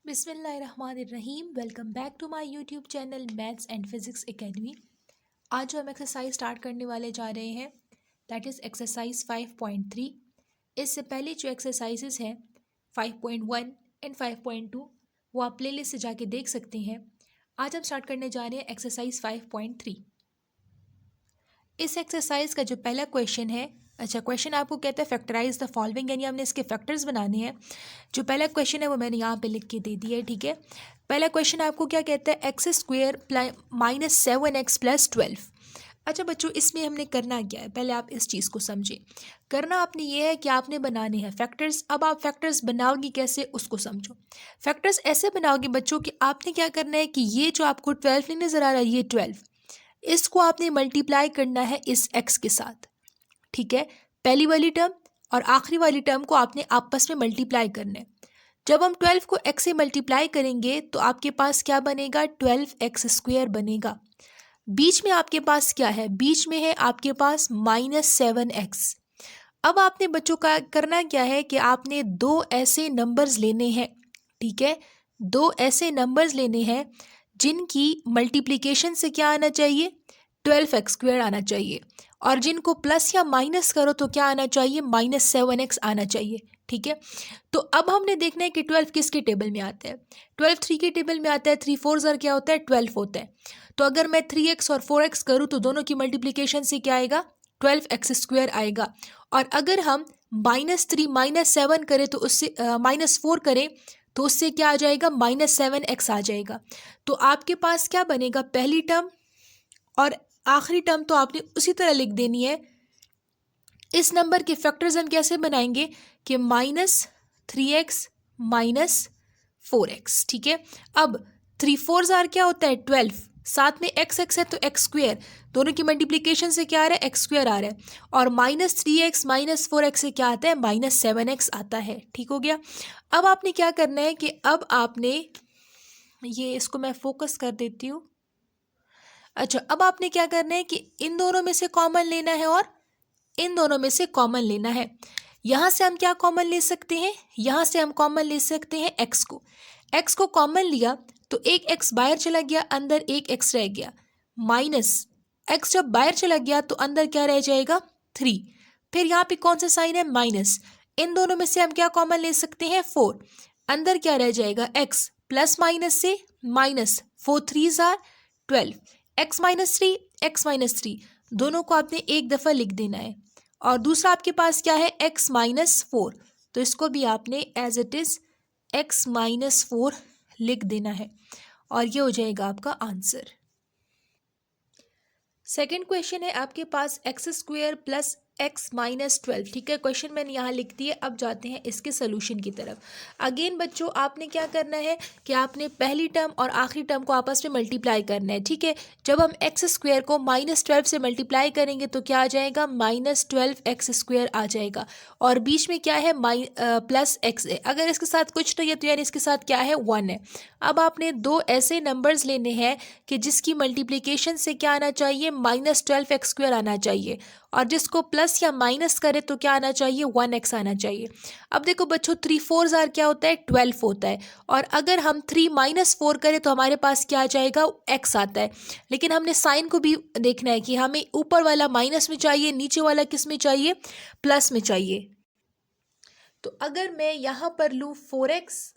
बिस्मिल्लाहिर्रहमानिर्रहीम। Welcome back to my YouTube channel maths and physics academy. आज जो हम एक्सरसाइज स्टार्ट करने वाले जा रहे हैं दैट इज़ एक्सरसाइज 5.3। इससे पहले जो एक्सरसाइजेस हैं 5.1 एंड 5.2 वो आप प्लेलिस्ट से जाके देख सकते हैं। आज हम स्टार्ट करने जा रहे हैं एक्सरसाइज 5.3। इस एक्सरसाइज का जो पहला क्वेश्चन है, क्वेश्चन आपको कहता है फैक्टराइज द फॉलोइंग, यानी हमने इसके फैक्टर्स बनाने हैं। जो पहला क्वेश्चन है वो मैंने यहाँ पे लिख के दे दिया है, ठीक है। पहला क्वेश्चन आपको क्या कहता है, एक्स स्क्वेयर -7x+12। अच्छा बच्चों, इसमें हमने करना क्या है, पहले आप इस चीज़ को समझें। करना आपने ये है कि आपने बनाने हैं फैक्टर्स। अब आप फैक्टर्स बनाओगी कैसे उसको समझो। फैक्टर्स ऐसे बनाओगे बच्चों कि आपने क्या करना है कि ये जो आपको 12 नहीं नज़र आ रहा है, ये 12, इसको आपने मल्टीप्लाई करना है इस x के साथ, ठीक है। पहली वाली टर्म और आखिरी वाली टर्म को आपने आपस में मल्टीप्लाई करना है। जब हम 12 को x से मल्टीप्लाई करेंगे तो आपके पास क्या बनेगा, 12x² बनेगा। बीच में आपके पास क्या है, बीच में है आपके पास -7x। अब आपने बच्चों का करना क्या है कि आपने दो ऐसे नंबर्स लेने हैं, ठीक है। दो ऐसे नंबर्स लेने हैं जिनकी मल्टीप्लिकेशन से क्या आना चाहिए, 12x² आना चाहिए, और जिनको प्लस या माइनस करो तो क्या आना चाहिए, -7x आना चाहिए, ठीक है। तो अब हमने देखना है कि 12 किसके टेबल में आता है। 12 3 के टेबल में आता है। 3 4 ज़र क्या होता है, 12 होता है। तो अगर मैं 3x और 4x करूँ तो दोनों की मल्टीप्लिकेशन से क्या आएगा, 12x² आएगा। और अगर हम -3 -7 करें तो उससे -4 करें तो उससे क्या आ जाएगा, -7x आ जाएगा। तो आपके पास क्या बनेगा, पहली टर्म और आखिरी टर्म तो आपने उसी तरह लिख देनी है। इस नंबर के फैक्टर्स हम कैसे बनाएंगे कि -3x -4x, ठीक है। अब 3 4 ज़ार क्या होता है, 12, साथ में x है तो x², दोनों की मल्टीप्लिकेशन से क्या आ रहा है, x² आ रहा है। और -3x -4x से क्या आता है, -7x आता है, ठीक हो गया। अब आपने क्या करना है कि अब आपने ये, इसको मैं फोकस कर देती हूँ। अच्छा, अब आपने क्या करना है कि इन दोनों में से कॉमन लेना है और इन दोनों में से कॉमन लेना है। यहाँ से हम क्या कॉमन ले सकते हैं, यहाँ से हम कॉमन ले सकते हैं x को। x को कॉमन लिया तो एक x बाहर चला गया, अंदर एक x रह गया। माइनस x जब बाहर चला गया तो अंदर क्या रह जाएगा, 3। फिर यहाँ पे कौन सा साइन है, माइनस। इन दोनों में से हम क्या कॉमन ले सकते हैं, 4। अंदर क्या रह जाएगा, x, प्लस माइनस से माइनस, 4 3 ज़ार 12, x -3 x -3 दोनों को आपने एक दफ़ा लिख देना है। और दूसरा आपके पास क्या है, x -4, तो इसको भी आपने एज इट इज़ x -4 लिख देना है और ये हो जाएगा आपका आंसर। सेकेंड क्वेश्चन है आपके पास x² + x -12, ठीक है। क्वेश्चन मैंने यहाँ लिख दिया। अब जाते हैं इसके सोल्यूशन की तरफ। अगेन बच्चों, आपने क्या करना है कि आपने पहली टर्म और आखिरी टर्म को आपस में मल्टीप्लाई करना है, ठीक है। जब हम x² को -12 से मल्टीप्लाई करेंगे तो क्या आ जाएगा, -12x² आ जाएगा। और बीच में क्या है, प्लस x है। अगर इसके साथ कुछ नहीं है तो यानी इसके साथ क्या है, 1 है। अब आपने दो ऐसे नंबर्स लेने हैं कि जिसकी मल्टीप्लिकेशन से क्या आना चाहिए, -12x² आना चाहिए, और जिसको प्लस या माइनस करे तो क्या आना चाहिए, 1x आना चाहिए। अब देखो बच्चों, 3 4 ज़ार क्या होता है, 12 होता है। और अगर हम 3 -4 करें तो हमारे पास क्या आ जाएगा, x आता है। लेकिन हमने साइन को भी देखना है कि हमें ऊपर वाला माइनस में चाहिए, नीचे वाला किस में चाहिए, प्लस में चाहिए। तो अगर मैं यहाँ पर लूँ 4x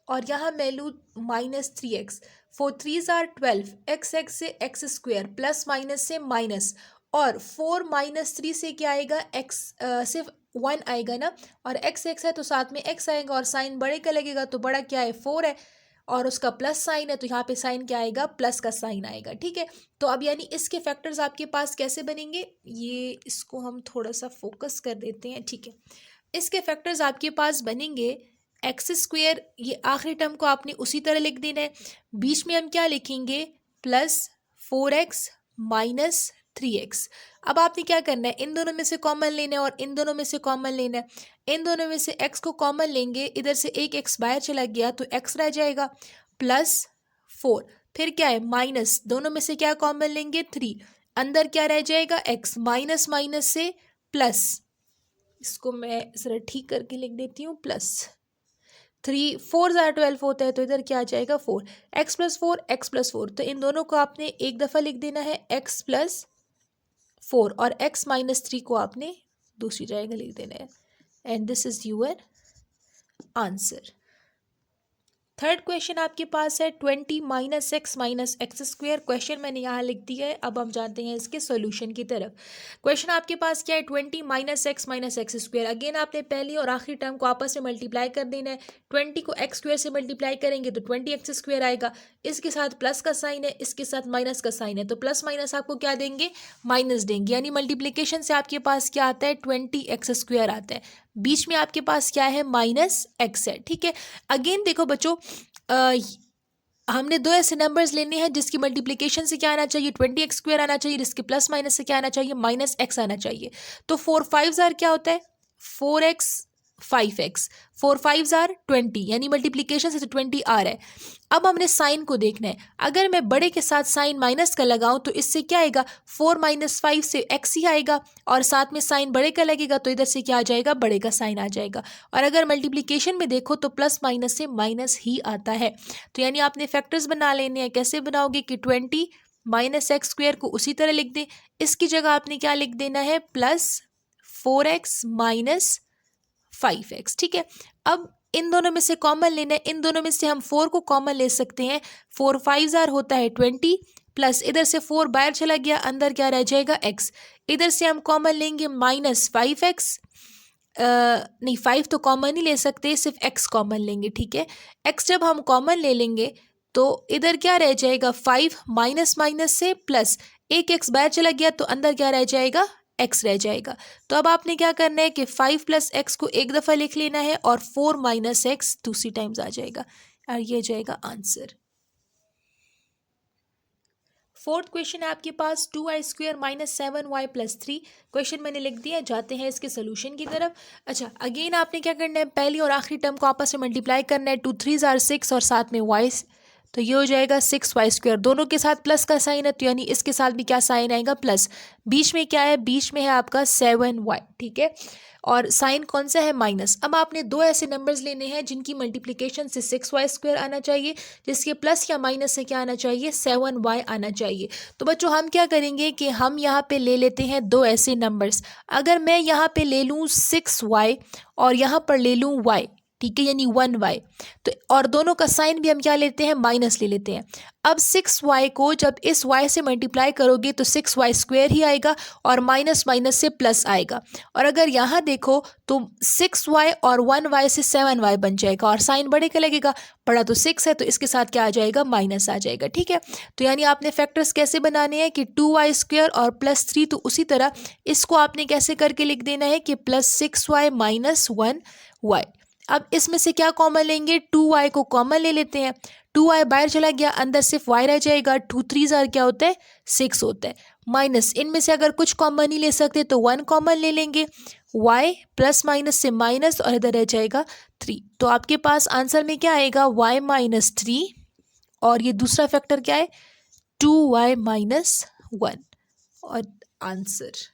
और यहाँ मैं लूँ -3x, 4 3 ज़ार 12, x से x² प्लस माइनस से माइनस, और 4 -3 से क्या आएगा, x सिर्फ 1 आएगा ना, और x है तो साथ में x आएगा, और साइन बड़े का लगेगा तो बड़ा क्या है, 4 है, और उसका प्लस साइन है तो यहाँ पे साइन क्या आएगा, प्लस का साइन आएगा, ठीक है। तो अब यानी इसके फैक्टर्स आपके पास कैसे बनेंगे, ये इसको हम थोड़ा सा फोकस कर देते हैं, ठीक है। इसके फैक्टर्स आपके पास बनेंगे x², ये आखिरी टर्म को आपने उसी तरह लिख देना है। बीच में हम क्या लिखेंगे, +4x -3x। अब आपने क्या करना है, इन दोनों में से कॉमन लेना है और इन दोनों में से कॉमन लेना है। इन दोनों में से x को कॉमन लेंगे, इधर से एक x बाहर चला गया तो x रह जाएगा, +4। फिर क्या है, माइनस, दोनों में से क्या कॉमन लेंगे, 3। अंदर क्या रह जाएगा, x, माइनस माइनस से प्लस, इसको मैं ज़रा ठीक करके लिख देती हूँ, प्लस। 3 4 ज़ार 12 होता है, तो इधर क्या आ जाएगा 4, x प्लस 4 x प्लस 4, तो इन दोनों को आपने एक दफ़ा लिख देना है x प्लस 4 और x माइनस 3 को आपने दूसरी जगह लिख देना है। And this is your answer. Third question आपके पास है 20 minus x minus x square. Question मैंने यहाँ लिख दिया है, अब हम जानते हैं इसके सॉल्यूशन की तरफ। क्वेश्चन आपके पास क्या है, 20 माइनस एक्स स्क्वेयर। अगेन आपने पहली और आखिरी टर्म को आपस में मल्टीप्लाई कर देना है। 20 को एक्स स्क्वेयर से मल्टीप्लाई करेंगे तो 20 एक्स स्क्वेयर आएगा, इसके साथ प्लस का साइन है, इसके साथ माइनस का साइन है, तो प्लस माइनस आपको क्या देंगे, माइनस देंगे, यानी मल्टीप्लीकेशन से आपके पास क्या आता है, 20 एक्स स्क्वेयर आता है, बीच में आपके पास क्या है, माइनस एक्स है। ठीक है, अगेन देखो बच्चों, हमने दो ऐसे नंबर्स लेने हैं जिसकी मल्टीप्लिकेशन से क्या आना चाहिए, 20 एक्स स्क्वेयर आना चाहिए, जिसके प्लस माइनस से क्या आना चाहिए, माइनस एक्स आना चाहिए। तो 4 5 ज़ार क्या होता है, 4x 5x, 4 5 ज़ार 20, यानी मल्टीप्लिकेशन से तो 20 आ रहा है। अब हमने साइन को देखना है, अगर मैं बड़े के साथ साइन माइनस का लगाऊं तो इससे क्या आएगा, 4 माइनस 5 से x ही आएगा, और साथ में साइन बड़े का लगेगा तो इधर से क्या आ जाएगा, बड़े का साइन आ जाएगा। और अगर मल्टीप्लिकेशन में देखो तो प्लस माइनस से माइनस ही आता है। तो यानी आपने फैक्टर्स बना लेने हैं। कैसे बनाओगे कि 20 माइनस एक्स स्क्वेयर को उसी तरह लिख दें, इसकी जगह आपने क्या लिख देना है, प्लस 4x माइनस 5x। ठीक है, अब इन दोनों में से कॉमन लेना है, इन दोनों में से हम 4 को कॉमन ले सकते हैं। 4 5 ज़ार होता है 20, प्लस इधर से 4 बाहर चला गया, अंदर क्या रह जाएगा, x। इधर से हम कॉमन लेंगे माइनस 5x, नहीं 5 तो कॉमन ही ले सकते, सिर्फ x कॉमन लेंगे। ठीक है, x जब हम कॉमन ले लेंगे तो इधर क्या रह जाएगा, 5 माइनस माइनस से प्लस, एक x बाहर चला गया तो अंदर क्या रह जाएगा, x रह जाएगा। तो अब आपने क्या करना है कि 5 प्लस एक्स को एक दफ़ा लिख लेना है और 4 माइनस एक्स दूसरी टाइम्स आ जाएगा, और ये जाएगा आंसर। फोर्थ क्वेश्चन है आपके पास 2y square minus 7y plus 3। Question मैंने लिख दिया, जाते हैं इसके सोल्यूशन की तरफ। अच्छा, अगेन आपने क्या करना है, पहली और आखिरी टर्म को आपस में मल्टीप्लाई करना है। 2 3 ज़ार 6 और साथ में y, तो ये हो जाएगा 6y स्क्वेयर। दोनों के साथ प्लस का साइन है, तो यानी इसके साथ भी क्या साइन आएगा, प्लस। बीच में क्या है, बीच में है आपका 7y। ठीक है, और साइन कौन सा है, माइनस। अब आपने दो ऐसे नंबर्स लेने हैं जिनकी मल्टीप्लिकेशन से 6y स्क्वेयर आना चाहिए, जिसके प्लस या माइनस से क्या आना चाहिए, 7y आना चाहिए। तो बच्चों हम क्या करेंगे कि हम यहाँ पे ले लेते हैं दो ऐसे नंबर्स। अगर मैं यहाँ पे ले लूँ 6y और यहाँ पर ले लूँ y, ठीक है, यानी 1y, तो और दोनों का साइन भी हम क्या लेते हैं, माइनस ले लेते हैं। अब 6y को जब इस y से मल्टीप्लाई करोगे तो 6y स्क्वेयर ही आएगा और माइनस माइनस से प्लस आएगा। और अगर यहाँ देखो तो 6y और 1y से 7y बन जाएगा, और साइन बड़े का लगेगा, बड़ा तो 6 है तो इसके साथ क्या आ जाएगा, माइनस आ जाएगा। ठीक है, तो यानी आपने फैक्टर्स कैसे बनाने हैं कि 2y स्क्वेयर और प्लस 3, तो उसी तरह इसको आपने कैसे करके लिख देना है कि प्लस 6y माइनस 1y। अब इसमें से क्या कॉमन लेंगे, 2y को कॉमन ले लेते हैं। 2y बाहर चला गया, अंदर सिर्फ y रह जाएगा। 2 3 ज़ार क्या होता है, 6 होता है, माइनस इनमें से अगर कुछ कॉमन नहीं ले सकते तो 1 कॉमन ले लेंगे। y प्लस माइनस से माइनस, और इधर रह जाएगा 3। तो आपके पास आंसर में क्या आएगा, y माइनस 3, और ये दूसरा फैक्टर क्या है, 2y माइनस 1, और आंसर।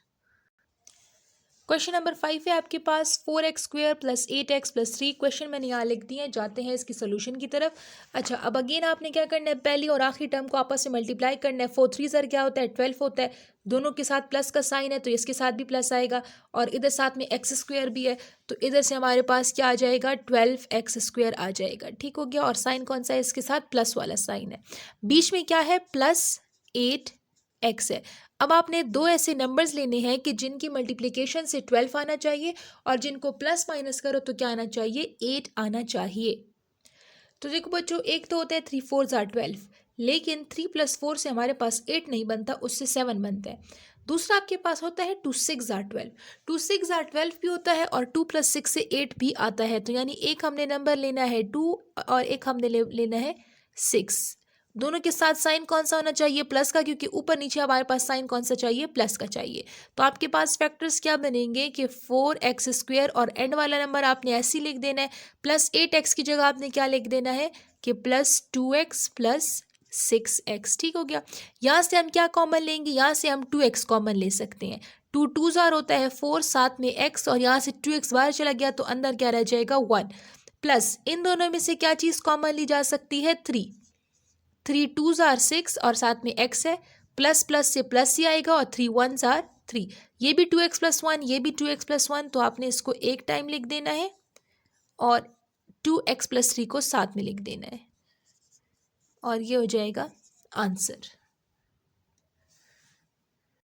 क्वेश्चन नंबर 5 है आपके पास 4x square plus 8x plus 3। Question मैंने यहाँ लिख दिए हैं, जाते हैं इसकी सोल्यूशन की तरफ। अच्छा, अब अगेन आपने क्या करना है, पहली और आखिरी टर्म को आपस में मल्टीप्लाई करना है। 4 3 ज़ार क्या होता है, 12 होता है। दोनों के साथ प्लस का साइन है तो इसके साथ भी प्लस आएगा, और इधर साथ में एक्स स्क्वेयर भी है, तो इधर से हमारे पास क्या आ जाएगा, 12x स्क्वेयर आ जाएगा। ठीक हो गया, और साइन कौन सा है, इसके साथ प्लस वाला साइन है, बीच में क्या है, प्लस 8x है। अब आपने दो ऐसे नंबर्स लेने हैं कि जिनकी मल्टीप्लिकेशन से 12 आना चाहिए, और जिनको प्लस माइनस करो तो क्या आना चाहिए, 8 आना चाहिए। तो देखो बच्चों, एक तो होता है 3 4 ज़ार 12, लेकिन 3 प्लस 4 से हमारे पास 8 नहीं बनता, उससे 7 बनता है। दूसरा आपके पास होता है 2 6 ज़ार 12, 2 6 ज़ार 12 भी होता है, और 2 प्लस 6 से 8 भी आता है। तो यानी एक हमने नंबर लेना है 2 और एक हमने लेना है 6। दोनों के साथ साइन कौन सा होना चाहिए, प्लस का, क्योंकि ऊपर नीचे हमारे पास साइन कौन सा चाहिए, प्लस का चाहिए। तो आपके पास फैक्टर्स क्या बनेंगे कि 4x स्क्वेयर, और एंड वाला नंबर आपने ऐसे ही लिख देना है। प्लस 8x की जगह आपने क्या लिख देना है कि प्लस 2x प्लस 6x। ठीक हो गया, यहाँ से हम क्या कॉमन लेंगे, यहाँ से हम 2x कॉमन ले सकते हैं। 2 2 ज़ार होता है 4, साथ में x, और यहाँ से 2x बाहर चला गया तो अंदर क्या रह जाएगा, 1। प्लस इन दोनों में से क्या चीज़ कॉमन ली जा सकती है? 3। 3 2s आर 6 और साथ में x है, प्लस प्लस से प्लस ही आएगा और 3 1s आर 3। ये भी 2x+1, ये भी 2x+1, तो आपने इसको एक टाइम लिख देना है और 2x+3 को साथ में लिख देना है और ये हो जाएगा आंसर।